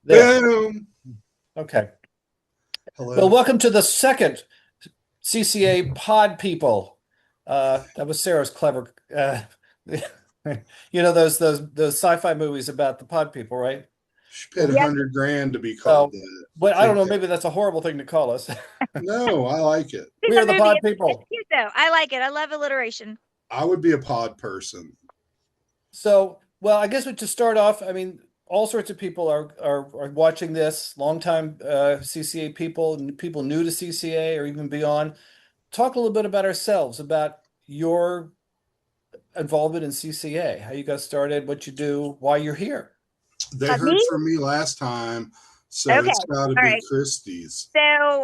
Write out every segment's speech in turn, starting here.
There. Boom. Okay. Well, Hello. welcome to the second CCA Pod People. That was Sarah's clever. Those sci-fi movies about the pod people, right? She paid Well, a Yep. hundred grand to be called so, that. but I don't Can't know. get. Maybe that's a horrible thing to call us. No, I like it. Seen We the are the movie. pod It's people. cute though. I like it. I love alliteration. I would be a pod person. So, well, I guess to start off, I mean, all sorts of people are watching this. Longtime CCA people and people new to CCA or even beyond. Talk a little bit about ourselves, about your involvement in CCA, how you got started, what you do, why you're here. They Me? heard from me last time, so Okay. it's got to All be right. Christie's. So,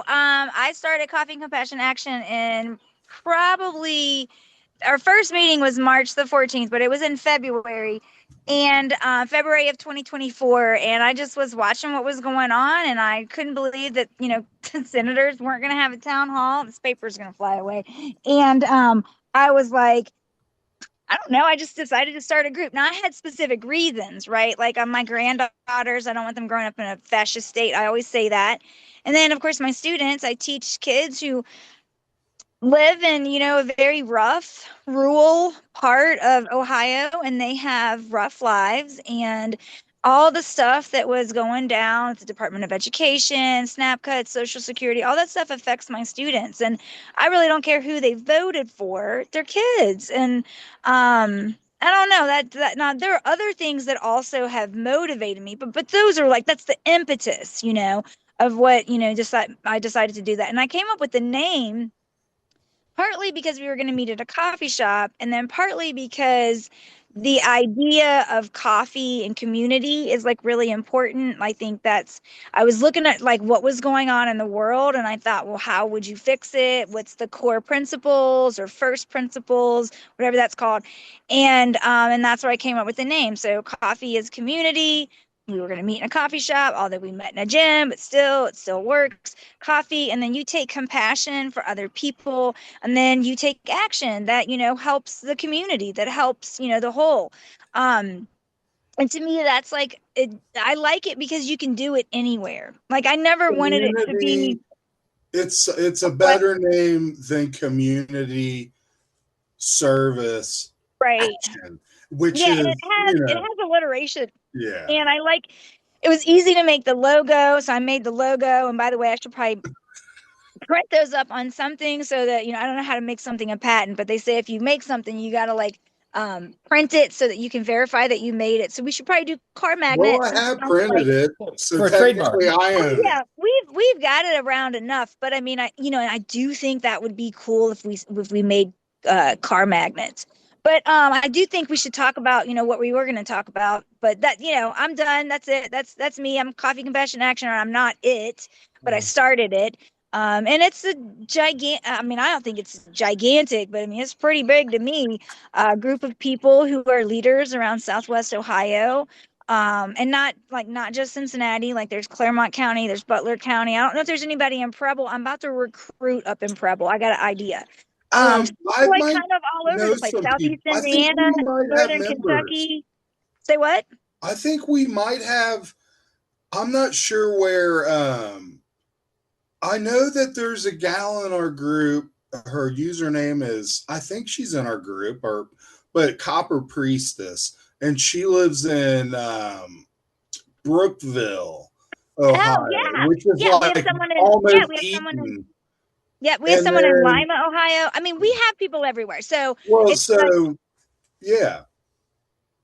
I started Coffee and Compassion Action in probably our first meeting was March the 14th, but it was in February and February of 2024. And I just was watching what was going on, and I couldn't believe that, senators weren't going to have a town hall. This paper's going to fly away. And I was like, I don't know. I just decided to start a group. Now I had specific reasons, right? Like on my granddaughters, I don't want them growing up in a fascist state. I always say that. And then, of course, my students, I teach kids who live in, a very rough rural part of Ohio, and they have rough lives, and all the stuff that was going down at the Department of Education, SNAP cuts, Social Security, all that stuff affects my students. And I really don't care who they voted for, they're kids. And I don't know that now there are other things that also have motivated me, but those are like that's the impetus, of what, just that I decided to do that. And I came up with the name partly because we were going to meet at a coffee shop, and then partly because the idea of coffee and community is like really important. I think I was looking at like what was going on in the world, and I thought, well, how would you fix it? What's the core principles or first principles, whatever that's called? And that's where I came up with the name. So coffee is community. We were going to meet in a coffee shop, although we met in a gym, but still, it still works. Coffee, and then you take compassion for other people, and then you take action that helps the community, that helps the whole. And to me, that's like it. I like it because you can do it anywhere. Like I never wanted it to be Community. It's a what, better name than community service right. action, which Yeah, and is it has alliteration, yeah. and I like it was easy to make the logo, so I made the logo. And by the way, I should probably print those up on something so that I don't know how to make something a patent, but they say if you make something you got to like print it so that you can verify that you made it. So we should probably do car Well, magnets I and have stuff like. printed it, so For a trademark. technically I Oh own it. yeah, we've got it around enough, but I mean, and I do think that would be cool if we made car magnets. But I do think we should talk about what we were going to talk about. But that I'm done. That's it. That's me. I'm Coffee Compassion Action, or I'm not it, but I started it. And it's a gigantic. I mean, I don't think it's gigantic, but I mean, it's pretty big to me. A group of people who are leaders around Southwest Ohio, and not just Cincinnati. Like there's Claremont County, there's Butler County. I don't know if there's anybody in Preble. I'm about to recruit up in Preble. I got an idea. So I like might kind of all over know the place. some people. Southeast I think Indiana, we might have Northern members. Kentucky. Say what? I think we might have. I'm not sure where. I know that there's a gal in our group. Her username is, I think she's in our group, but Copper Priestess, and she lives in Brookville, Oh Ohio, yeah, which is yeah. We have like someone in yeah. almost We have someone in Eaton. yeah. We have And someone in then, Lima, Ohio. I mean, we have people everywhere. So well, it's like so yeah,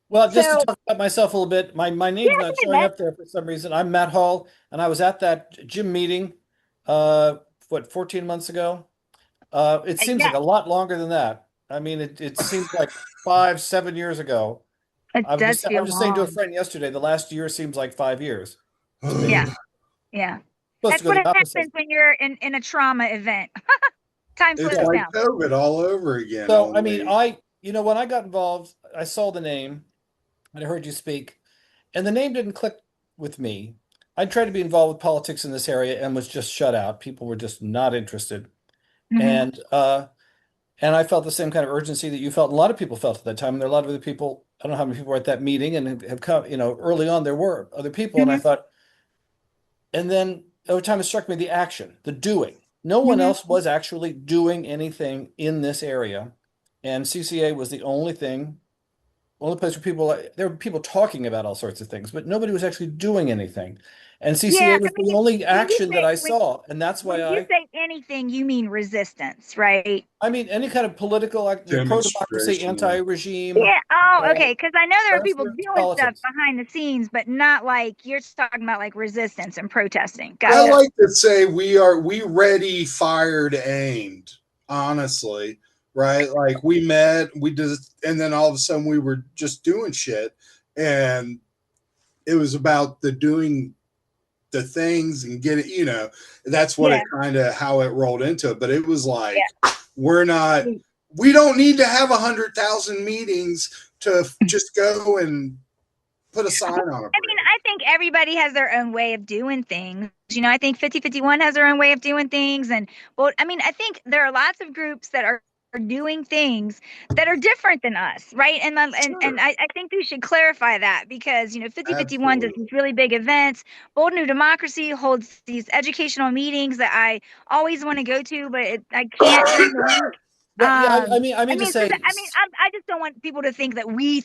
Well, just to so. talk about myself a little bit, my Yeah, name's go not ahead, showing Matt. up there for some reason. I'm Matt Hall, and I was at that gym meeting, what, 14 months ago? It seems Yeah, like a lot longer than that. I mean, it seems like 5, 7 years ago. it does I feel was just saying to a long. friend yesterday, the last year seems like 5 years to Yeah, me. yeah. Supposed to That's go what the opposite. happens when you're in a trauma event. Time it's slows Yeah. like down. COVID all over again. So, I mean, Only when I got involved, I saw the name and I heard you speak, and the name didn't click with me. I tried to be involved with politics in this area and was just shut out. People were just not interested. Hmm. And and I felt the same kind of urgency that you felt, and a lot of people felt at that time. And there are a lot of other people, I don't know how many people were at that meeting and have come, early on there were other people. And I Hmm. thought, And then over time, it struck me the action, the doing. No one Mhm. else was actually doing anything in this area. And CCA was the only place where there were people talking about all sorts of things, but nobody was actually doing anything. And Yeah, CCA I was the mean, only when you action that say I saw. And that's why when you say anything, you mean resistance, right? I mean, any kind of political, pro-democracy, Demonstration. anti-regime, Yeah. Oh, uh, okay. Because I know there are people grassroots doing stuff politics. behind the scenes, but not like you're talking about like resistance and protesting. I Gotcha. Well, like to say we ready, fired, aimed, honestly, right? Like we met, we just, and then all of a sudden we were just doing shit. And it was about the doing the things and get it, that's what Yeah. it kind of how it rolled into it. But it was like, Yeah. we're not, we don't need to have 100,000 meetings to just go and put a sign on a I mean, bridge. I think everybody has their own way of doing things. I think 5051 has their own way of doing things. And, well, I mean, I think there are lots of groups that are doing things that are different than us, right? And Sure. I think we should clarify that because, 5051 does Absolutely. these really big events. Bold New Democracy holds these educational meetings that I always want to go to, but I can't during the week. well, yeah, I I mean to mean, so say, I just don't want people to think that we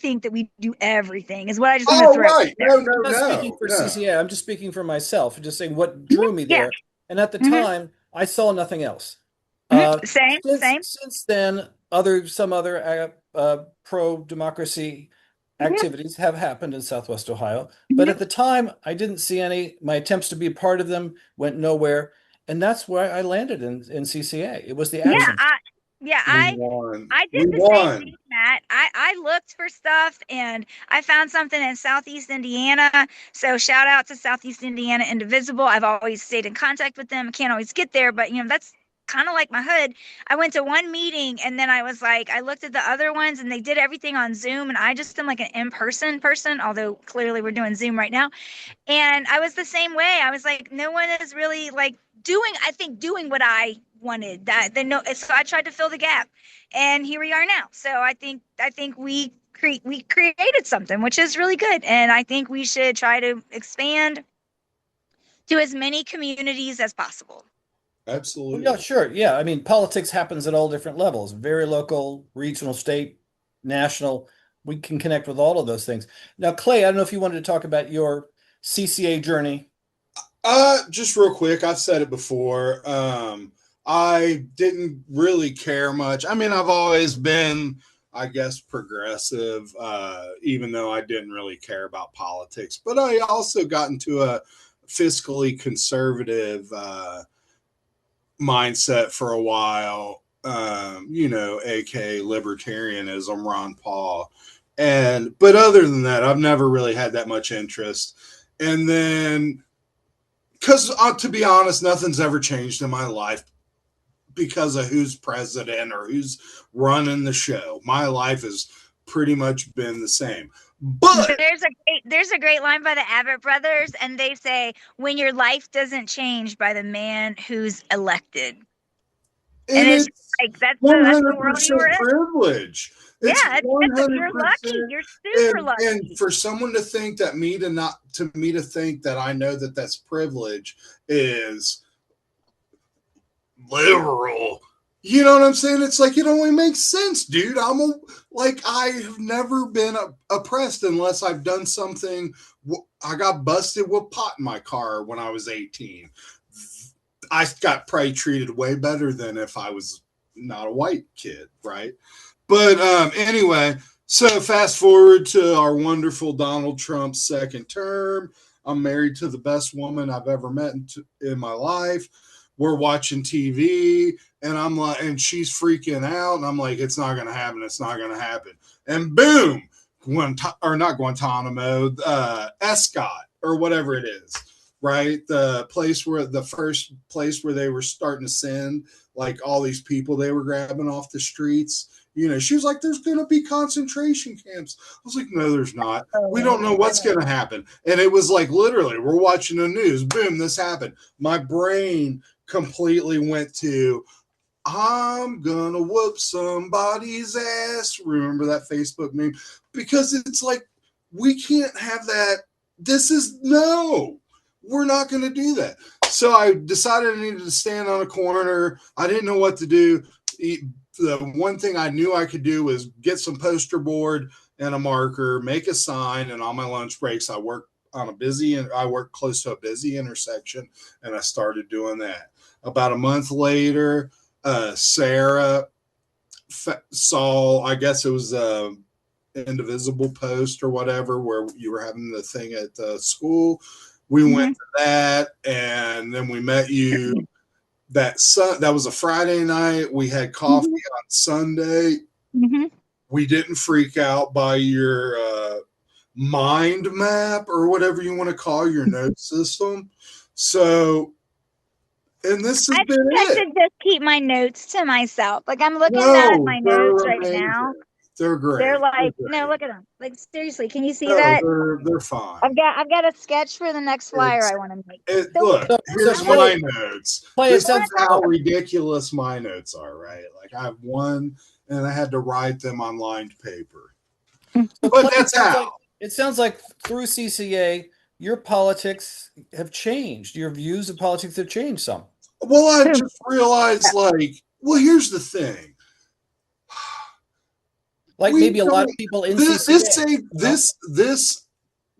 do everything. Is what I just want to Oh, throw out right. there. No, no, I'm not speaking no, for no. CCA. I'm just speaking for myself, just saying what drew me Yeah. there. And at the Hmm. time, I saw nothing else. Hmm. Uh, Same, same. since then, some other pro-democracy Yeah. activities have happened in Southwest Ohio, but Hmm. at the time, I didn't see any. My attempts to be a part of them went nowhere, and that's where I landed in CCA. It was the Yeah, We action. yeah, we won. I did We the same won. thing, Matt. I looked for stuff and I found something in Southeast Indiana. So shout out to Southeast Indiana Indivisible. I've always stayed in contact with them. I can't always get there, but that's kind of like my hood. I went to one meeting and then I was like, I looked at the other ones and they did everything on Zoom, and I just am like an in-person person, although clearly we're doing Zoom right now. And I was the same way. I was like, no one is really like doing what I wanted. That they know. So I tried to fill the gap, and here we are now. So I think we created something which is really good, and I think we should try to expand to as many communities as possible. Well, yeah, Absolutely. sure. Yeah. I mean, politics happens at all different levels, very local, regional, state, national. We can connect with all of those things. Now, Clay, I don't know if you wanted to talk about your CCA journey. Just real quick, I've said it before. I didn't really care much. I mean, I've always been, I guess, progressive, even though I didn't really care about politics. But I also got into a fiscally conservative mindset for a while, aka libertarianism, Ron Paul. But other than that, I've never really had that much interest. And then, because to be honest, nothing's ever changed in my life because of who's president or who's running the show. My life has pretty much been the same. But There's a great line by the Abbott brothers, and they say, "When your life doesn't change by the man who's elected," and and it's it's like that's the world you were 100% in. privilege. It's Yeah, you're lucky. 100%. You're super And lucky. for someone to think that me to think that I know that that's privilege is liberal. You know what I'm saying? It's like it only makes sense, dude. I have never been oppressed unless I've done something. I got busted with pot in my car when I was 18. I got probably treated way better than if I was not a white kid, right? But anyway, so fast forward to our wonderful Donald Trump's second term. I'm married to the best woman I've ever met in my life. We're watching TV, and I'm like, and she's freaking out, and I'm like, it's not gonna happen. It's not gonna happen. And boom, or not Guantanamo, Escott or whatever it is, right? The first place where they were starting to send like all these people they were grabbing off the streets. She was like, there's going to be concentration camps. I was like, no, there's not. We don't know what's going to happen. And it was like, literally, we're watching the news. Boom, this happened. My brain completely went to, I'm going to whoop somebody's ass. Remember that Facebook meme? Because it's like, we can't have that. This is no. we're not going to do that. So I decided I needed to stand on a corner. I didn't know what to do. The one thing I knew I could do was get some poster board and a marker, make a sign, and on my lunch breaks, I worked close to a busy intersection, and I started doing that. About a month later, Sarah saw, I guess it was a indivisible post or whatever, where you were having the thing at the school. We went to that, and then we met you. That was a Friday night. We had coffee on Sunday. We didn't freak out by your mind map or whatever you want to call your note system. So, and this has been I it. should just keep my notes to myself. Like, I'm looking down at my notes right now. They're great. They're like, no, look at them. Like, seriously, can you see No, that? they're fine. I've got a sketch for the next flyer I want to make. Look, here's my notes. This is how ridiculous my notes are, right? Like, I have one, and I had to write them on lined paper. But that's how. It sounds like through CCA, your politics have changed. Your views of politics have changed some. Well, I just realized, like, well, here's the thing. Like, maybe a lot of people in CCA.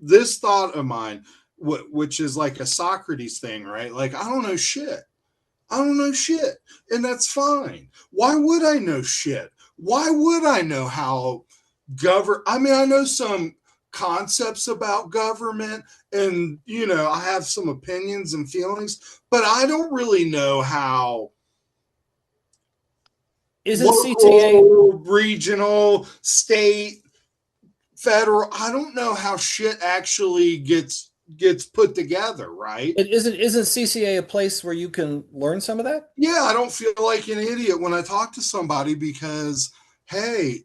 This thought of mine, which is like a Socrates thing, right? Like, I don't know shit. I don't know shit. And that's fine. Why would I know shit? Why would I know how I mean, I know some concepts about government, and, you know, I have some opinions and feelings, but I don't really know how local, regional, state, federal, I don't know how shit actually gets put together, right? Isn't CCA a place where you can learn some of that? Yeah, I don't feel like an idiot when I talk to somebody because, hey,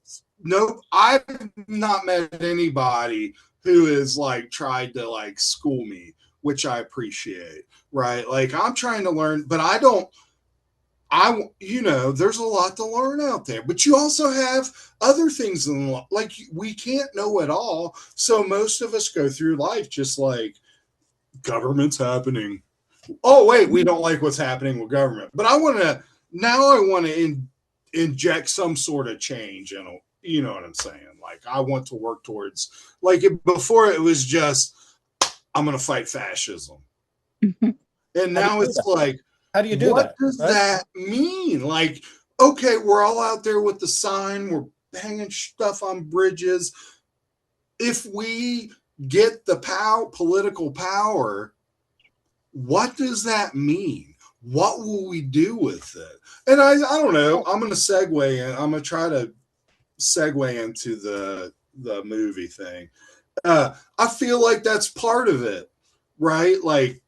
no, I've not met anybody who has like tried to like school me, which I appreciate, right? Like, I'm trying to learn, but you know, there's a lot to learn out there, but you also have other things in life. Like, we can't know it all. So most of us go through life just like, government's happening. Oh, wait, we don't like what's happening with government, but I want to inject some sort of change in it. You know what I'm saying? Like, I want to work towards, like, before it was just, I'm going to fight fascism. And now it's like, how do you do that? What does that mean? Like, okay, we're all out there with the sign, we're hanging stuff on bridges. If we get the political power, what does that mean? What will we do with it? And I don't know. I'm going to segue in. I'm going to try to segue into the movie thing. I feel like that's part of it, right? Like,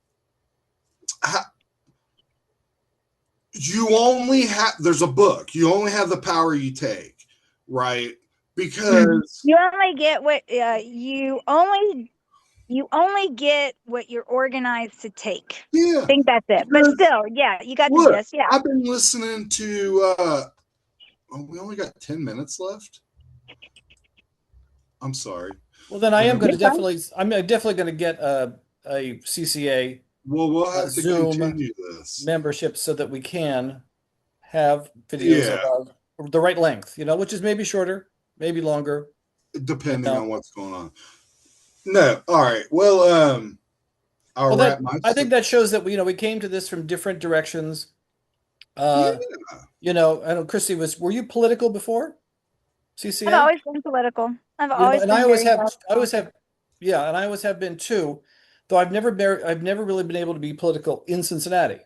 there's a book. You only have the power you take, right? Because you only get what you only get what you're organized to take. Yeah, I think that's it. But still, yeah, you got the gist. Yeah, I've been listening to. We only got 10 minutes left. I'm sorry. Well, then I'm definitely going to get a CCA. Well, we'll have to Zoom continue this membership so that we can have videos of the right length, you know, which is maybe shorter, maybe longer, depending on what's going on. No, all right. Well, I think that shows that we came to this from different directions. You know, I know Christy were you political before CCA? I've always been political. I've always been. And I always have been too. Though I've never really been able to be political in Cincinnati.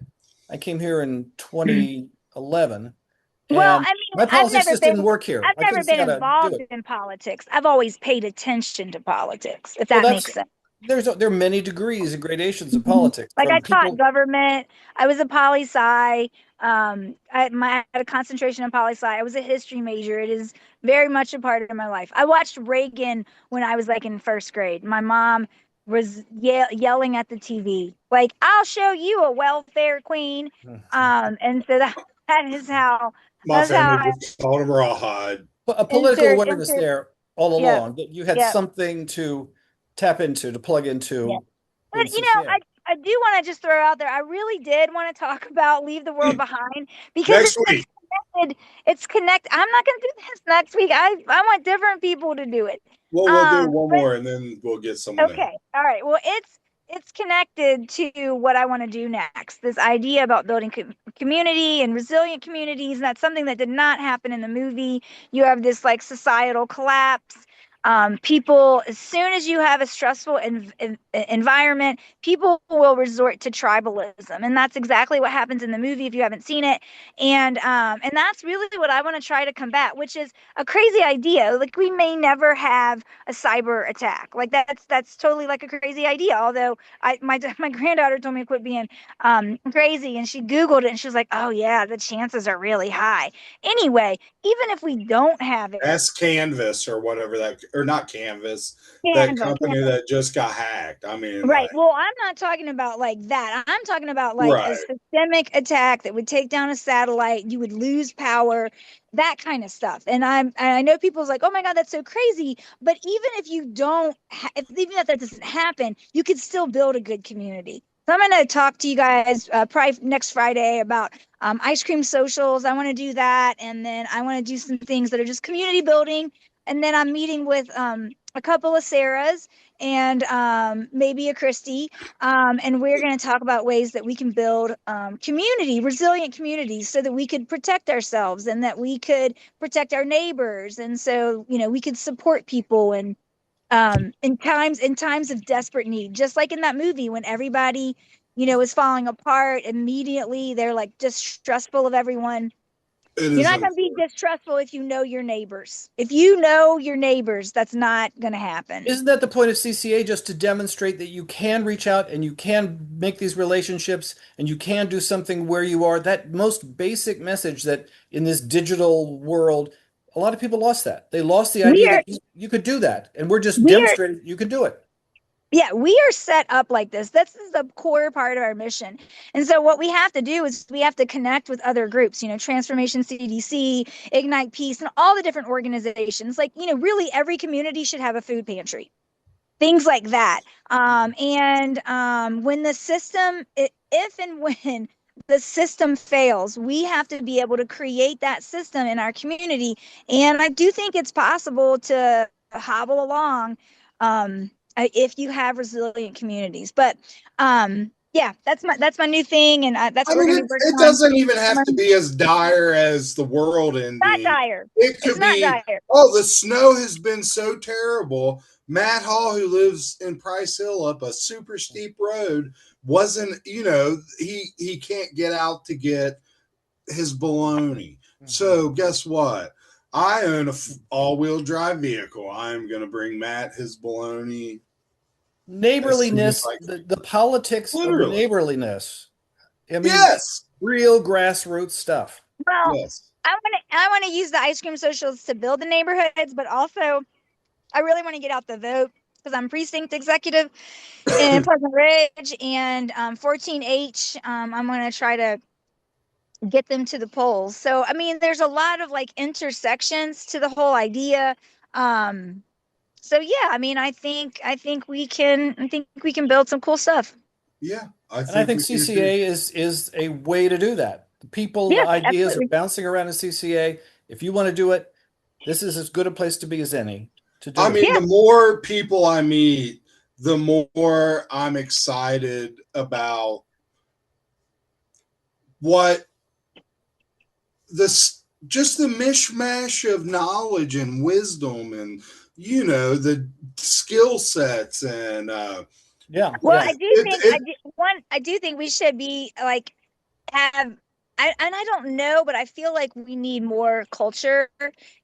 I came here in 2011. Well, I mean, my politics just didn't work here. I've never been involved in politics. I've always paid attention to politics, if that makes sense. There are many degrees and gradations of politics. Like, I taught government. I was a poli-sci. I had a concentration in poli-sci. I was a history major. It is very much a part of my life. I watched Reagan when I was like in first grade. My mom was yelling at the TV, like, "I'll show you a welfare queen." And so that is how my family just called him rawhide. A political awareness there all along. That you had something to tap into, to plug into. Yeah. But I I do want to just throw out there, I really did want to talk about Leave the World Behind because Next week. connected. It's connect. I'm not going to do this next week. I want different people to do it. Well, we'll do one But more and then we'll get someone else. okay. All right. Well, it's connected to what I want to do next. This idea about building community and resilient communities. And that's something that did not happen in the movie. You have this like societal collapse. People, as soon as you have a stressful environment, people will resort to tribalism, and that's exactly what happens in the movie if you haven't seen it. And that's really what I want to try to combat, which is a crazy idea. Like we may never have a cyber attack. Like that's totally like a crazy idea. Although my granddaughter told me to quit being crazy, and she Googled it and she was like, oh yeah, the chances are really high. Anyway, even if we don't have it, That's Canvas or whatever that, or not Canvas, that Canva, company Canva. that just got hacked. I mean, Right. like, Well, I'm not talking about like that. I'm talking about like a right. systemic attack that would take down a satellite. You would lose power, that kind of stuff. And I know people's like, oh my God, that's so crazy. But even if you don't, even if that doesn't happen, you could still build a good community. So I'm going to talk to you guys probably next Friday about ice cream socials. I want to do that. And then I want to do some things that are just community building. And then I'm meeting with a couple of Sarahs and maybe a Christy. And we're going to talk about ways that we can build resilient communities so that we could protect ourselves and that we could protect our neighbors. And so, we could support people and in times of desperate need, just like in that movie when everybody, is falling apart immediately. They're like distrustful of everyone. It You're is not going to be distrustful if you know your neighbors. If you know your neighbors, that's not going to happen. Isn't that the point of CCA, just to demonstrate that you can reach out and you can make these relationships and you can do something where you are? That most basic message that in this digital world, a lot of people lost that. They lost the We idea are that you could do that. And we're just we are demonstrating you can do it. Yeah, we are set up like this. This is the core part of our mission. And so what we have to do is we have to connect with other groups, Transformation CDC, Ignite Peace, and all the different organizations. Like, really every community should have a food pantry, things like that. When the system, if and when the system fails, we have to be able to create that system in our community. And I do think it's possible to hobble along. If you have resilient communities. But yeah, that's my new thing, and that's I what we're mean, gonna be working it on. doesn't even have to be as dire as the world Not ending. dire. It It's could not be, dire. oh, the snow has been so terrible. Matt Hall, who lives in Price Hill up a super steep road, wasn't, he can't get out to get his bologna. So guess what? I own a all-wheel drive vehicle. I'm going to bring Matt his bologna as soon as Neighborliness, I the politics of literally. neighborliness. I mean, Yes. real grassroots stuff. Well, Yes. I want to use the ice cream socials to build the neighborhoods, but also I really want to get out the vote because I'm precinct executive in Pleasant Ridge and 14H. I'm going to try to get them to the polls. So I mean, there's a lot of like intersections to the whole idea. So yeah, I mean, I think we can build some cool stuff. Yeah, I And I think think we can too. CCA is a way to do that. The people, the Yeah, ideas are absolutely. bouncing around in CCA. If you want to do it, this is as good a place to be as any to I do it. mean, Yeah. the more people I meet, the more I'm excited about what this just the mishmash of knowledge and wisdom and the skill sets and Yeah, Well, yeah. I do think we should be like have I don't know, but I feel like we need more culture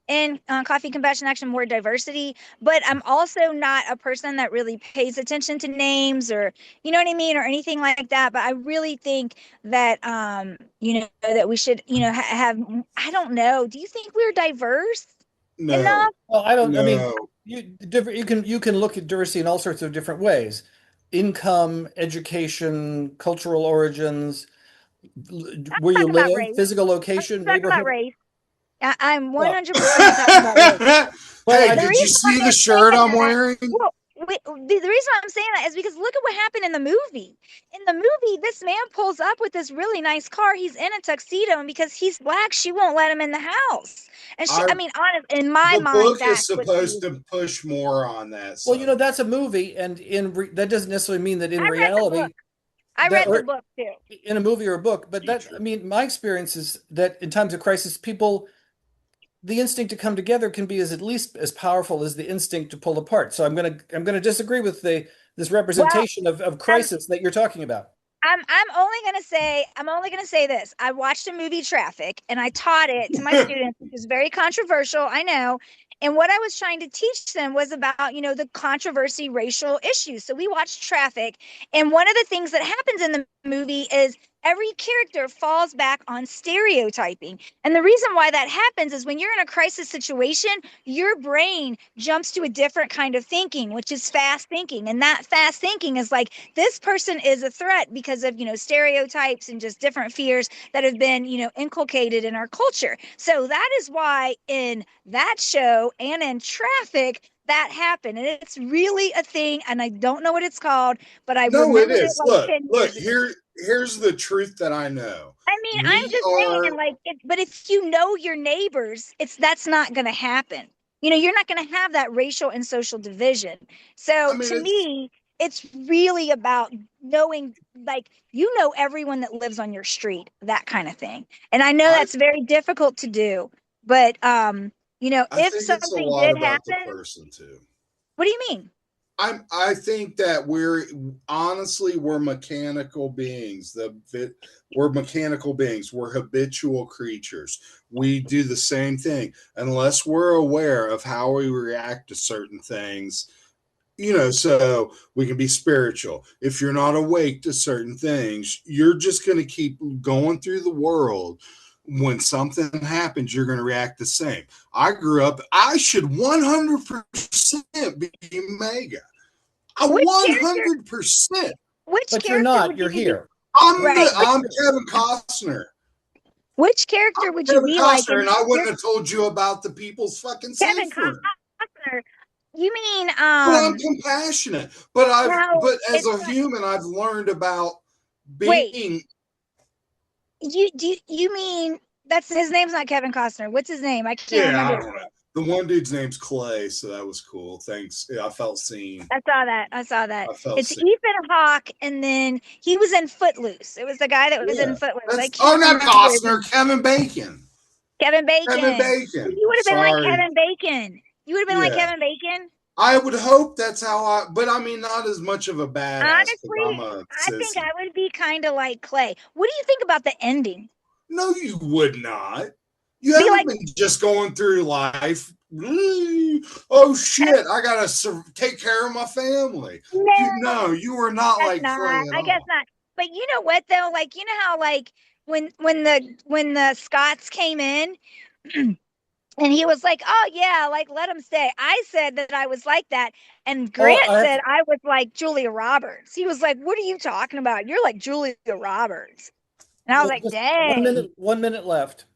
in Coffee Compassion Action, more diversity. But I'm also not a person that really pays attention to names or you know what I mean or anything like that. But I really think that that we should have. I don't know. Do you think we're diverse no, enough? Well, I don't. I mean, no. you can look at diversity in all sorts of different ways: income, education, cultural origins, where you Talk about live, race. physical Let's location, talk about neighborhood. race. I'm Well, 100% talking about race. well, Hey, I The did think you reason why see the I'm shirt saying I'm that, wearing? well, the reason I'm saying that is because look at what happened in the movie. In the movie, this man pulls up with this really nice car. He's in a tuxedo, and because he's black, she won't let him in the house. And she, I I mean, honest, in my the mind, book is that's what the supposed movie. to push more on that Well, you know, subject. that's a movie, and that doesn't necessarily mean that in I read the book. reality I that read the or book too. in a movie or a book. But that, I Teacher. mean, my experience is that in times of crisis, people the instinct to come together can be as at least as powerful as the instinct to pull apart. So I'm gonna disagree with the this Well, representation of I'm crisis that you're talking about. I'm only gonna say this. I watched a movie Traffic and I taught it to my students, which is very controversial, I know. And what I was trying to teach them was about, the controversy racial issues. So we watched Traffic, and one of the things that happens in the movie is every character falls back on stereotyping. And the reason why that happens is when you're in a crisis situation, your brain jumps to a different kind of thinking, which is fast thinking. And that fast thinking is like, this person is a threat because of, stereotypes and just different fears that have been, inculcated in our culture. So that is why in that show and in Traffic, that happened. And it's really a thing. And I don't know what it's called, but I No, it remembered it is. like Look, 10 look, years ago. here's the truth that I know. I mean, I'm We just saying, are, like, but if you know your neighbors, that's not going to happen. You're not going to have that racial and social division. I So mean, to it's, me, it's really about knowing, like, everyone that lives on your street, that kind of thing. And I know I, that's very difficult to do, but I if think it's a something lot did about the happen, person too. what do you mean? I think that we're mechanical beings. We're mechanical beings. We're habitual creatures. We do the same thing unless we're aware of how we react to certain things. So we can be spiritual. If you're not awake to certain things, you're just going to keep going through the world. When something happens, you're going to react the same. I grew up, I should 100% be mega. A Which character? 100%. Which But you're character not. would you You're be? here. Right. I'm Kevin Costner. Which I'm character would you Kevin be like Costner, in and I your wouldn't have told you about the people's fucking Kevin safe room. Costner? You mean Well, I'm compassionate, but no, as it's a not. human, I've learned about Wait, being. you mean that's his name's not Kevin Costner? What's his name? I can't Yeah, I remember. don't know. The one dude's name's Clay, so that was cool. Thanks. Yeah, I felt seen. I saw that. I saw that. I felt It's seen. Ethan Hawke, and then he was in Footloose. It was the guy that was Yeah, in Footloose. I that's can't not remember his Costner. Kevin Bacon. Kevin Kevin Bacon. Bacon. You would have been like Sorry. Kevin Bacon. You would have been like Yeah. Kevin Bacon. I would hope that's how but I mean, not as much of a badass because I'm Honestly, a I think sissy. I would be kind of like Clay. What do you think about the ending? No, you would not. You Be haven't like, been just going through life. Oh shit! I gotta take care of my family. no, You were not guess like Clay not. at I guess all. not. But you know what though? Like how like when the Scots came in and he was like, "Oh yeah, like let him stay." I said that I was like that, and Oh, Grant said I was like Julia Roberts. He was like, "What are you talking about? You're like Julia Roberts." And I was well, like, just "Dang." 1 minute left.